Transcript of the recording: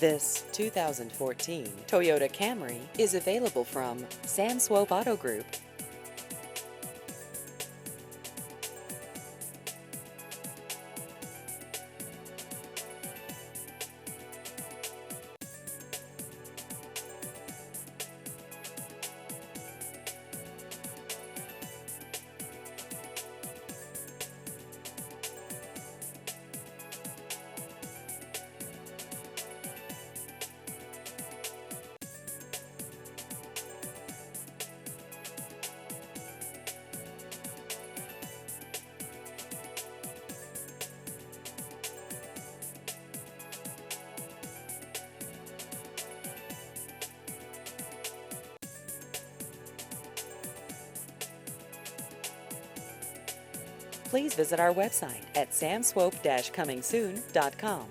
This 2014 Toyota Camry is available from Swope Auto Group. Please visit our website at samswope-comingsoon.com.